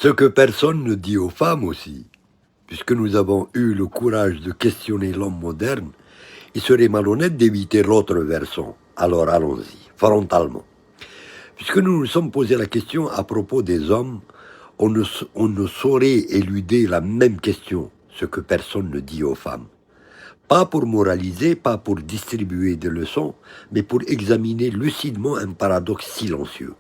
Ce que personne ne dit aux femmes aussi, puisque nous avons eu le courage de questionner l'homme moderne, il serait malhonnête d'éviter l'autre versant. Alors allons-y, frontalement. Puisque nous nous sommes posé la question à propos des hommes, on ne saurait éluder la même question, ce que personne ne dit aux femmes. Pas pour moraliser, pas pour distribuer des leçons, mais pour examiner lucidement un paradoxe silencieux.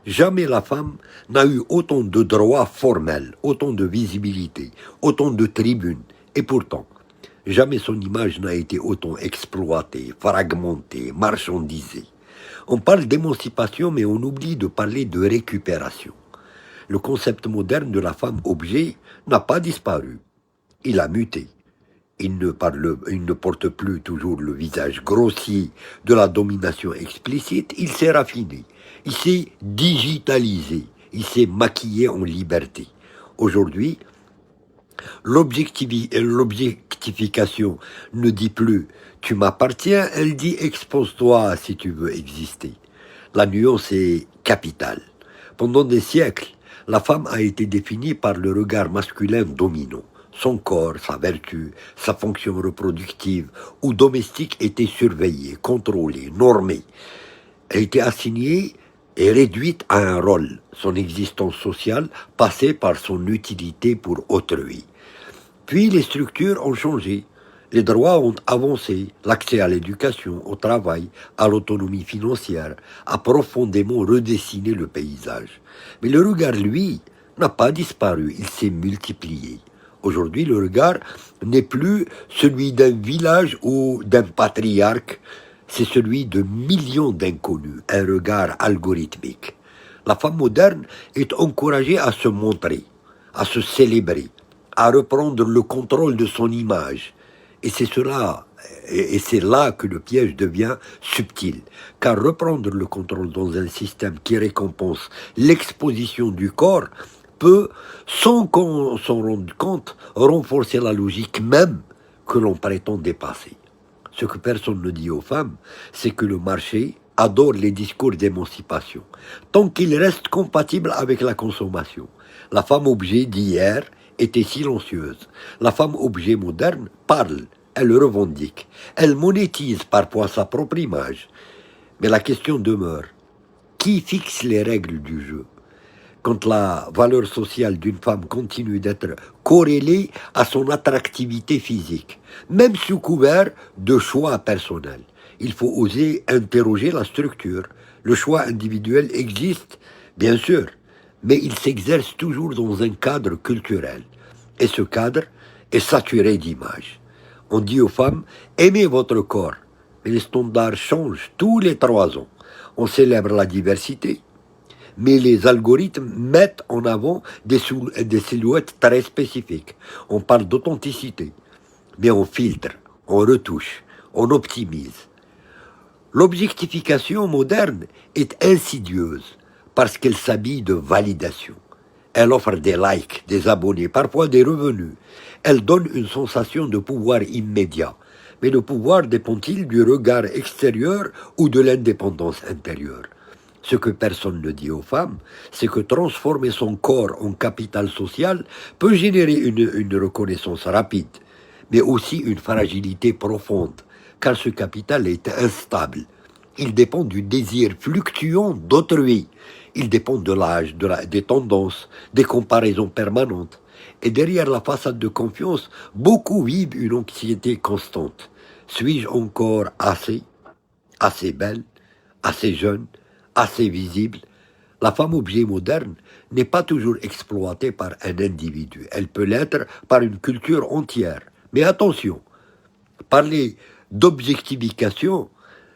Jamais la femme n'a eu autant de droits formels, autant de visibilité, autant de tribunes, et pourtant, jamais son image n'a été autant exploitée, fragmentée, marchandisée. On parle d'émancipation, mais on oublie de parler de récupération. Le concept moderne de la femme objet n'a pas disparu. Il a muté. Il ne porte plus toujours le visage grossier de la domination explicite, il s'est raffiné, il s'est digitalisé, il s'est maquillé en liberté. Aujourd'hui, l'objectification ne dit plus « tu m'appartiens », elle dit « expose-toi si tu veux exister ». La nuance est capitale. Pendant des siècles, la femme a été définie par le regard masculin dominant. Son corps, sa vertu, sa fonction reproductive ou domestique étaient surveillés, contrôlés, normés. Elle était assignée et réduite à un rôle. Son existence sociale passait par son utilité pour autrui. Puis les structures ont changé. Les droits ont avancé, l'accès à l'éducation, au travail, à l'autonomie financière, a profondément redessiné le paysage. Mais le regard, lui, n'a pas disparu, il s'est multiplié. Aujourd'hui, le regard n'est plus celui d'un village ou d'un patriarche, c'est celui de millions d'inconnus, un regard algorithmique. La femme moderne est encouragée à se montrer, à se célébrer, à reprendre le contrôle de son image. Et c'est là que le piège devient subtil, car reprendre le contrôle dans un système qui récompense l'exposition du corps peut, sans qu'on s'en rende compte, renforcer la logique même que l'on prétend dépasser. Ce que personne ne dit aux femmes, c'est que le marché adore les discours d'émancipation, tant qu'ils restent compatibles avec la consommation. La femme objet d'hier était silencieuse. La femme objet moderne parle, elle revendique, elle monétise parfois sa propre image. Mais la question demeure, qui fixe les règles du jeu ? Quand la valeur sociale d'une femme continue d'être corrélée à son attractivité physique, même sous couvert de choix personnels. Il faut oser interroger la structure. Le choix individuel existe, bien sûr, mais il s'exerce toujours dans un cadre culturel. Et ce cadre est saturé d'images. On dit aux femmes, aimez votre corps, mais les standards changent tous les 3 ans. On célèbre la diversité, mais les algorithmes mettent en avant des silhouettes très spécifiques. On parle d'authenticité, mais on filtre, on retouche, on optimise. L'objectification moderne est insidieuse parce qu'elle s'habille de validation. Elle offre des likes, des abonnés, parfois des revenus. Elle donne une sensation de pouvoir immédiat. Mais le pouvoir dépend-il du regard extérieur ou de l'indépendance intérieure ? Ce que personne ne dit aux femmes, c'est que transformer son corps en capital social peut générer une reconnaissance rapide, mais aussi une fragilité profonde, car ce capital est instable. Il dépend du désir fluctuant d'autrui. Il dépend de l'âge, des tendances, des comparaisons permanentes. Et derrière la façade de confiance, beaucoup vivent une anxiété constante. Suis-je encore assez belle, assez jeune, assez visible? La femme objet moderne n'est pas toujours exploitée par un individu. Elle peut l'être par une culture entière. Mais attention, parler d'objectification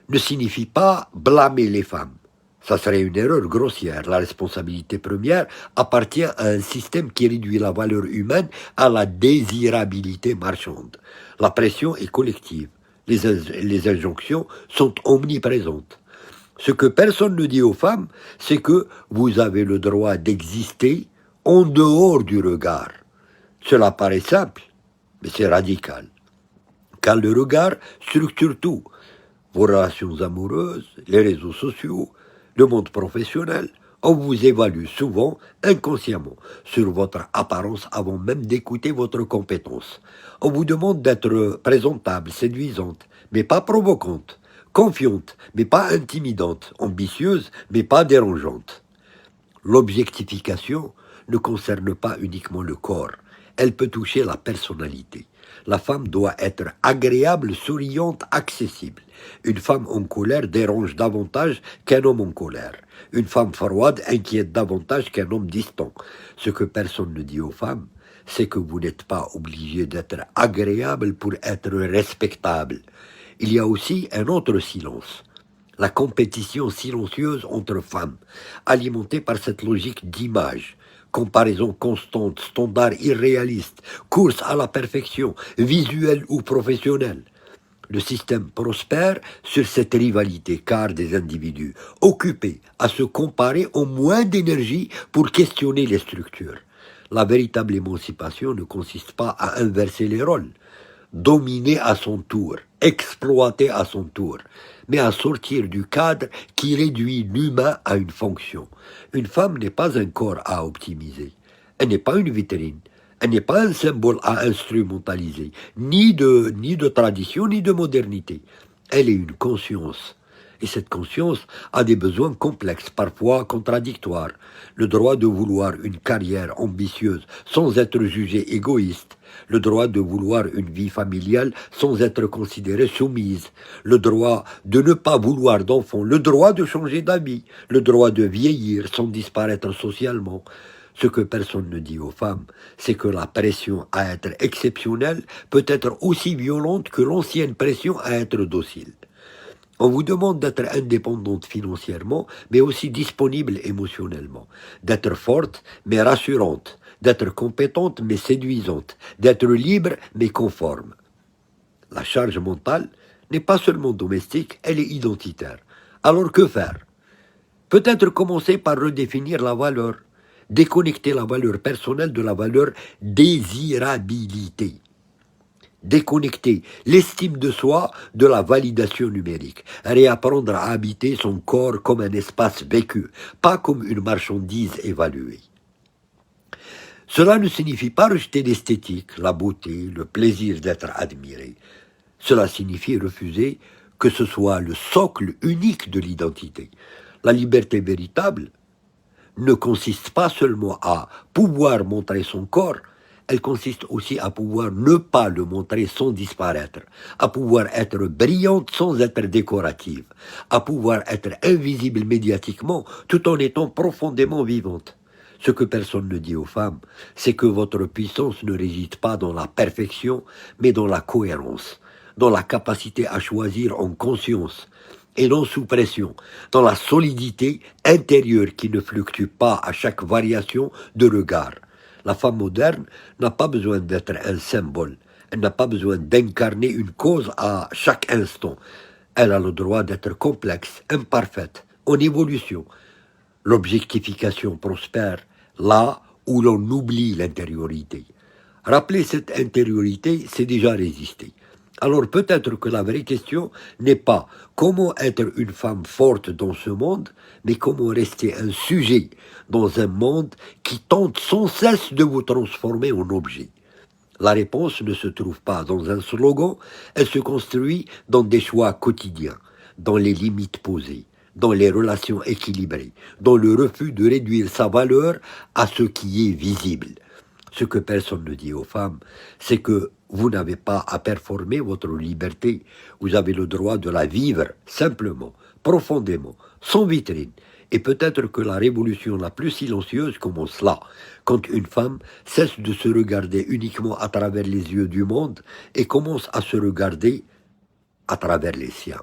ne signifie pas blâmer les femmes. Ça serait une erreur grossière. La responsabilité première appartient à un système qui réduit la valeur humaine à la désirabilité marchande. La pression est collective. Les injonctions sont omniprésentes. Ce que personne ne dit aux femmes, c'est que vous avez le droit d'exister en dehors du regard. Cela paraît simple, mais c'est radical. Car le regard structure tout. Vos relations amoureuses, les réseaux sociaux, le monde professionnel, On vous évalue souvent inconsciemment sur votre apparence avant même d'écouter votre compétence. On vous demande d'être présentable, séduisante, mais pas provocante, confiante, mais pas intimidante, ambitieuse, mais pas dérangeante. L'objectification ne concerne pas uniquement le corps, elle peut toucher la personnalité. La femme doit être agréable, souriante, accessible. Une femme en colère dérange davantage qu'un homme en colère. Une femme froide inquiète davantage qu'un homme distant. Ce que personne ne dit aux femmes, c'est que vous n'êtes pas obligé d'être agréable pour être respectable. Il y a aussi un autre silence. La compétition silencieuse entre femmes, alimentée par cette logique d'image, comparaison constante, standard irréaliste, course à la perfection, visuelle ou professionnelle. Le système prospère sur cette rivalité car des individus occupés à se comparer ont moins d'énergie pour questionner les structures. La véritable émancipation ne consiste pas à inverser les rôles, dominer à son tour, exploiter à son tour, mais à sortir du cadre qui réduit l'humain à une fonction. Une femme n'est pas un corps à optimiser, elle n'est pas une vitrine, elle n'est pas un symbole à instrumentaliser, ni de tradition, ni de modernité. Elle est une conscience. Et cette conscience a des besoins complexes, parfois contradictoires. Le droit de vouloir une carrière ambitieuse sans être jugé égoïste. Le droit de vouloir une vie familiale sans être considérée soumise. Le droit de ne pas vouloir d'enfant. Le droit de changer d'avis. Le droit de vieillir sans disparaître socialement. Ce que personne ne dit aux femmes, c'est que la pression à être exceptionnelle peut être aussi violente que l'ancienne pression à être docile. On vous demande d'être indépendante financièrement, mais aussi disponible émotionnellement, d'être forte, mais rassurante, d'être compétente, mais séduisante, d'être libre, mais conforme. La charge mentale n'est pas seulement domestique, elle est identitaire. Alors que faire? Peut-être commencer par redéfinir la valeur, déconnecter la valeur personnelle de la valeur désirabilité. Déconnecter l'estime de soi de la validation numérique, réapprendre à habiter son corps comme un espace vécu, pas comme une marchandise évaluée. Cela ne signifie pas rejeter l'esthétique, la beauté, le plaisir d'être admiré. Cela signifie refuser que ce soit le socle unique de l'identité. La liberté véritable ne consiste pas seulement à pouvoir montrer son corps, elle consiste aussi à pouvoir ne pas le montrer sans disparaître, à pouvoir être brillante sans être décorative, à pouvoir être invisible médiatiquement tout en étant profondément vivante. Ce que personne ne dit aux femmes, c'est que votre puissance ne réside pas dans la perfection, mais dans la cohérence, dans la capacité à choisir en conscience, et non sous pression, dans la solidité intérieure qui ne fluctue pas à chaque variation de regard. La femme moderne n'a pas besoin d'être un symbole, elle n'a pas besoin d'incarner une cause à chaque instant. Elle a le droit d'être complexe, imparfaite, en évolution. L'objectification prospère là où l'on oublie l'intériorité. Rappeler cette intériorité, c'est déjà résister. Alors peut-être que la vraie question n'est pas comment être une femme forte dans ce monde, mais comment rester un sujet dans un monde qui tente sans cesse de vous transformer en objet. La réponse ne se trouve pas dans un slogan, elle se construit dans des choix quotidiens, dans les limites posées, dans les relations équilibrées, dans le refus de réduire sa valeur à ce qui est visible. Ce que personne ne dit aux femmes, c'est que vous n'avez pas à performer votre liberté. Vous avez le droit de la vivre simplement, profondément, sans vitrine. Et peut-être que la révolution la plus silencieuse commence là, quand une femme cesse de se regarder uniquement à travers les yeux du monde et commence à se regarder à travers les siens.